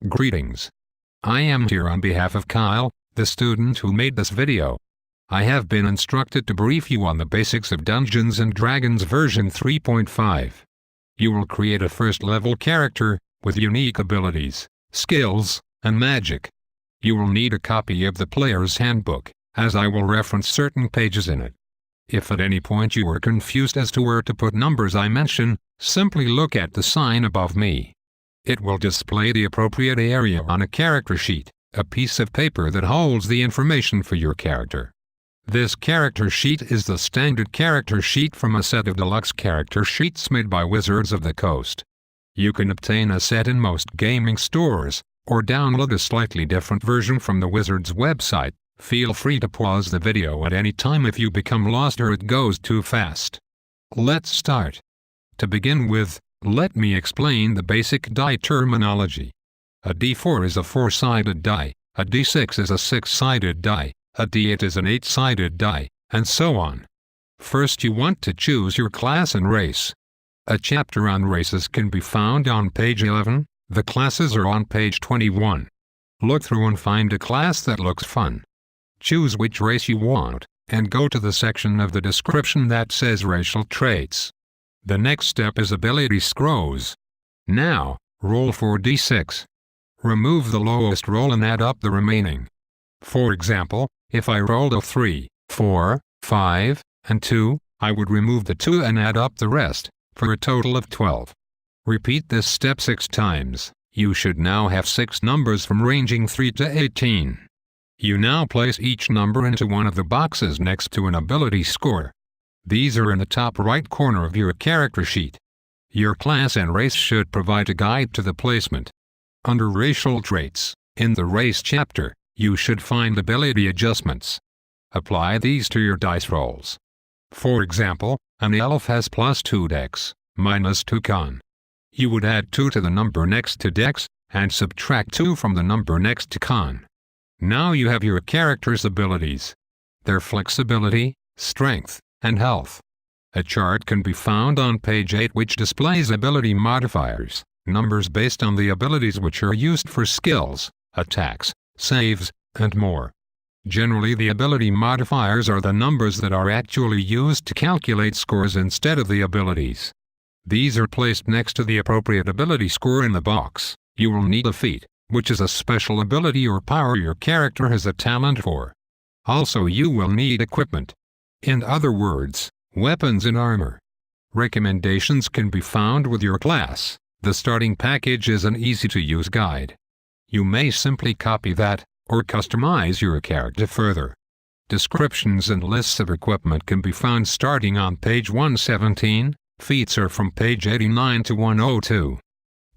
Greetings. I am here on behalf of Kyle, the student who made this video. I have been instructed to brief you on the basics of Dungeons & Dragons version 3.5. You will create a first-level character, with unique abilities, skills, and magic. You will need a copy of the player's handbook, as I will reference certain pages in it. If at any point you are confused as to where to put numbers I mention, simply look at the sign above me. It will display the appropriate area on a character sheet, a piece of paper that holds the information for your character. This character sheet is the standard character sheet from a set of deluxe character sheets made by Wizards of the Coast. You can obtain a set in most gaming stores, or download a slightly different version from the Wizards website. Feel free to pause the video at any time if you become lost or it goes too fast. Let's start. To begin with, let me explain the basic die terminology. A D4 is a 4-sided die, a D6 is a 6-sided die, a D8 is an 8-sided die, and so on. First you want to choose your class and race. A chapter on races can be found on page 11, the classes are on page 21. Look through and find a class that looks fun. Choose which race you want, and go to the section of the description that says racial traits. The next step is ability scrolls. Now, roll 4d6. Remove the lowest roll and add up the remaining. For example, if I rolled a 3, 4, 5, and 2, I would remove the 2 and add up the rest, for a total of 12. Repeat this step 6 times. You should now have 6 numbers from ranging 3 to 18. You now place each number into one of the boxes next to an ability score. These are in the top right corner of your character sheet. Your class and race should provide a guide to the placement. Under racial traits, in the race chapter, you should find ability adjustments. Apply these to your dice rolls. For example, an elf has +2 dex, -2 con. You would add 2 to the number next to dex, and subtract 2 from the number next to con. Now you have your character's abilities, their flexibility, strength, and health. A chart can be found on page 8 which displays ability modifiers, numbers based on the abilities which are used for skills, attacks, saves, and more. Generally the ability modifiers are the numbers that are actually used to calculate scores instead of the abilities. These are placed next to the appropriate ability score in the box. You will need a feat, which is a special ability or power your character has a talent for. Also you will need equipment. In other words, weapons and armor. Recommendations can be found with your class. The starting package is an easy-to-use guide. You may simply copy that, or customize your character further. Descriptions and lists of equipment can be found starting on page 117, feats are from page 89 to 102.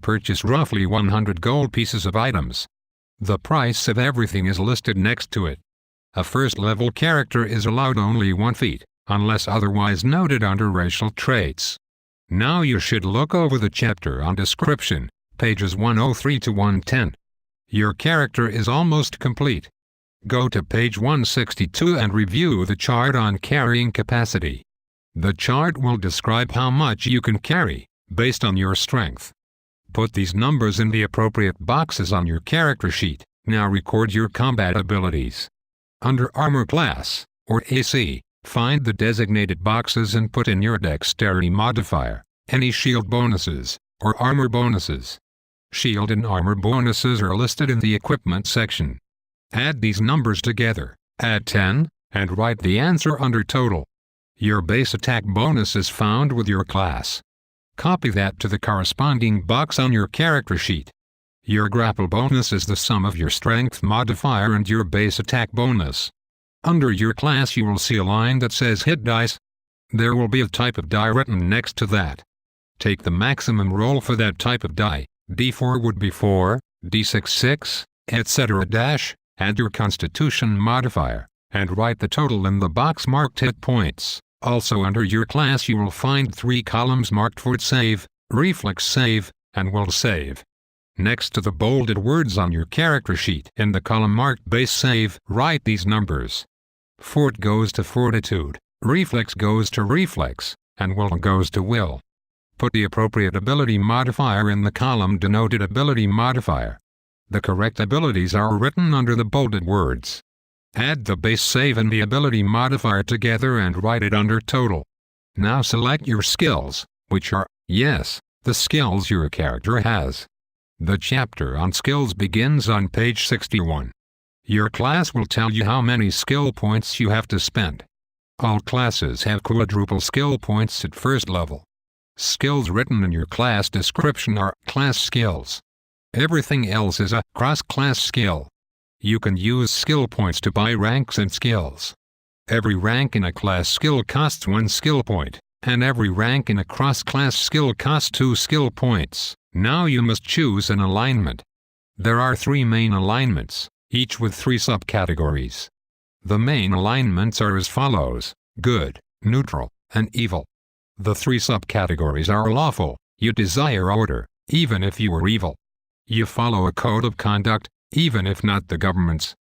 Purchase roughly 100 gold pieces of items. The price of everything is listed next to it. A first-level character is allowed only 1 feat, unless otherwise noted under racial traits. Now you should look over the chapter on description, pages 103 to 110. Your character is almost complete. Go to page 162 and review the chart on carrying capacity. The chart will describe how much you can carry, based on your strength. Put these numbers in the appropriate boxes on your character sheet. Now record your combat abilities. Under Armor Class, or AC, find the designated boxes and put in your Dexterity modifier, any shield bonuses, or armor bonuses. Shield and armor bonuses are listed in the equipment section. Add these numbers together, add 10, and write the answer under total. Your base attack bonus is found with your class. Copy that to the corresponding box on your character sheet. Your grapple bonus is the sum of your strength modifier and your base attack bonus. Under your class you will see a line that says hit dice. There will be a type of die written next to that. Take the maximum roll for that type of die. D4 would be 4, D6 6, etc. Add your constitution modifier, and write the total in the box marked hit points. Also under your class you will find 3 columns marked fort save, reflex save, and will save. Next to the bolded words on your character sheet in the column marked base save, write these numbers. Fort goes to fortitude, reflex goes to reflex, and will goes to will. Put the appropriate ability modifier in the column denoted ability modifier. The correct abilities are written under the bolded words. Add the base save and the ability modifier together and write it under total. Now select your skills, which are, yes, the skills your character has. The chapter on skills begins on page 61. Your class will tell you how many skill points you have to spend. All classes have quadruple skill points at first level. Skills written in your class description are class skills. Everything else is a cross-class skill. You can use skill points to buy ranks and skills. Every rank in a class skill costs 1 skill point, and every rank in a cross-class skill costs 2 skill points. Now you must choose an alignment. There are 3 main alignments, each with 3 subcategories. The main alignments are as follows: good, neutral, and evil. The 3 subcategories are lawful, you desire order, even if you are evil. You follow a code of conduct, even if not the government's.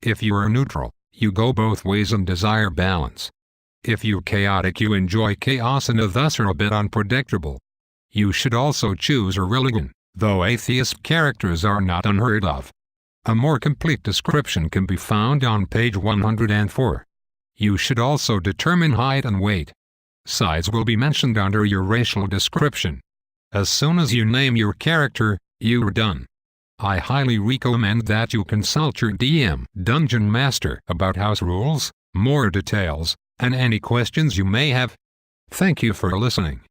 If you are neutral, you go both ways and desire balance. If you're chaotic, you enjoy chaos and thus are a bit unpredictable. You should also choose a religion, though atheist characters are not unheard of. A more complete description can be found on page 104. You should also determine height and weight. Size will be mentioned under your racial description. As soon as you name your character, you are done. I highly recommend that you consult your DM, Dungeon Master, about house rules, more details, and any questions you may have. Thank you for listening.